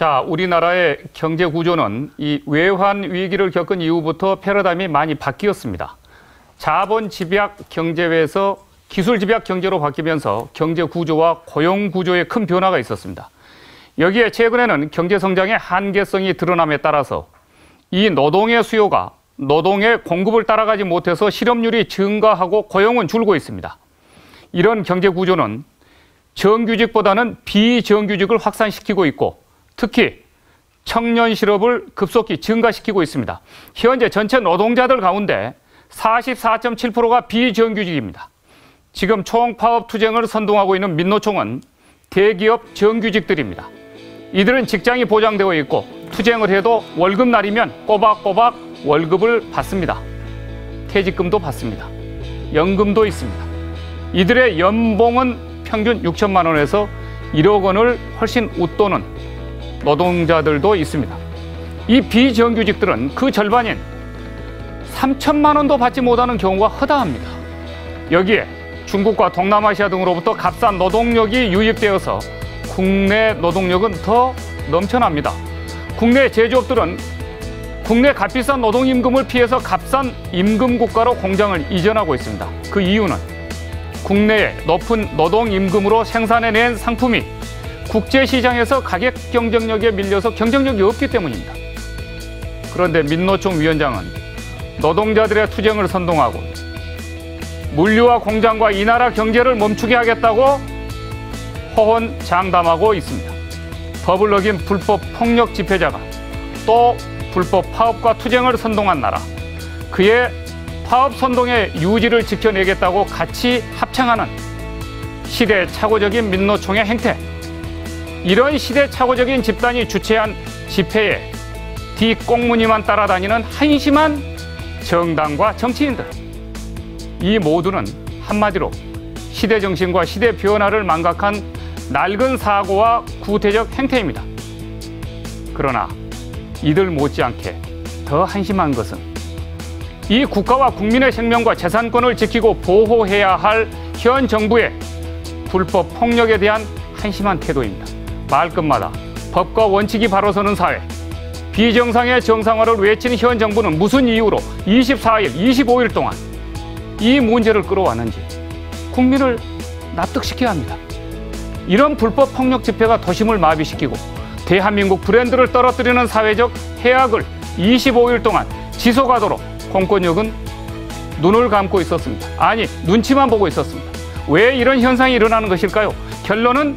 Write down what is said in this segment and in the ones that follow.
자, 우리나라의 경제 구조는 이 외환 위기를 겪은 이후부터 패러다임이 많이 바뀌었습니다. 자본 집약 경제에서 기술 집약 경제로 바뀌면서 경제 구조와 고용 구조에 큰 변화가 있었습니다. 여기에 최근에는 경제 성장의 한계성이 드러남에 따라서 이 노동의 수요가 노동의 공급을 따라가지 못해서 실업률이 증가하고 고용은 줄고 있습니다. 이런 경제 구조는 정규직보다는 비정규직을 확산시키고 있고 특히 청년 실업을 급속히 증가시키고 있습니다. 현재 전체 노동자들 가운데 44.7%가 비정규직입니다. 지금 총파업 투쟁을 선동하고 있는 민노총은 대기업 정규직들입니다. 이들은 직장이 보장되어 있고 투쟁을 해도 월급날이면 꼬박꼬박 월급을 받습니다. 퇴직금도 받습니다. 연금도 있습니다. 이들의 연봉은 평균 6천만 원에서 1억 원을 훨씬 웃도는 노동자들도 있습니다. 이 비정규직들은 그 절반인 3천만 원도 받지 못하는 경우가 허다합니다. 여기에 중국과 동남아시아 등으로부터 값싼 노동력이 유입되어서 국내 노동력은 더 넘쳐납니다. 국내 제조업들은 국내 값비싼 노동임금을 피해서 값싼 임금 국가로 공장을 이전하고 있습니다. 그 이유는 국내의 높은 노동임금으로 생산해낸 상품이 국제시장에서 가격 경쟁력에 밀려서 경쟁력이 없기 때문입니다. 그런데 민노총 위원장은 노동자들의 투쟁을 선동하고 물류와 공장과 이 나라 경제를 멈추게 하겠다고 호언장담하고 있습니다. 법을 어긴 불법 폭력 집회자가 또 불법 파업과 투쟁을 선동한 나라, 그의 파업 선동의 유지를 지켜내겠다고 같이 합창하는 시대착오적인 민노총의 행태, 이런 시대착오적인 집단이 주최한 집회에 뒷꽁무니만 따라다니는 한심한 정당과 정치인들, 이 모두는 한마디로 시대정신과 시대 변화를 망각한 낡은 사고와 구태적 행태입니다. 그러나 이들 못지않게 더 한심한 것은 이 국가와 국민의 생명과 재산권을 지키고 보호해야 할 현 정부의 불법 폭력에 대한 한심한 태도입니다. 말끝마다 법과 원칙이 바로 서는 사회, 비정상의 정상화를 외친 현 정부는 무슨 이유로 24일, 25일 동안 이 문제를 끌어왔는지 국민을 납득시켜야 합니다. 이런 불법 폭력 집회가 도심을 마비시키고 대한민국 브랜드를 떨어뜨리는 사회적 해악을 25일 동안 지속하도록 공권력은 눈을 감고 있었습니다. 아니, 눈치만 보고 있었습니다. 왜 이런 현상이 일어나는 것일까요? 결론은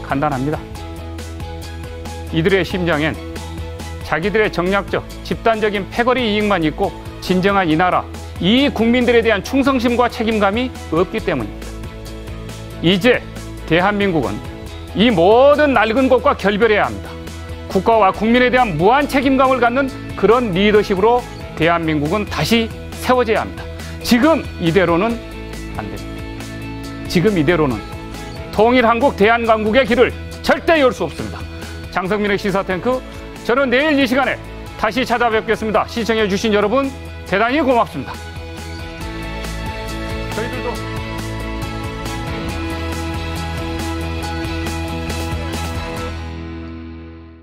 간단합니다. 이들의 심장엔 자기들의 정략적, 집단적인 패거리 이익만 있고 진정한 이 나라, 이 국민들에 대한 충성심과 책임감이 없기 때문입니다. 이제 대한민국은 이 모든 낡은 것과 결별해야 합니다. 국가와 국민에 대한 무한 책임감을 갖는 그런 리더십으로 대한민국은 다시 세워져야 합니다. 지금 이대로는 안 됩니다. 지금 이대로는 통일한국 대한강국의 길을 절대 열 수 없습니다. 장성민의 시사탱크, 저는 내일 이 시간에 다시 찾아뵙겠습니다. 시청해 주신 여러분 대단히 고맙습니다.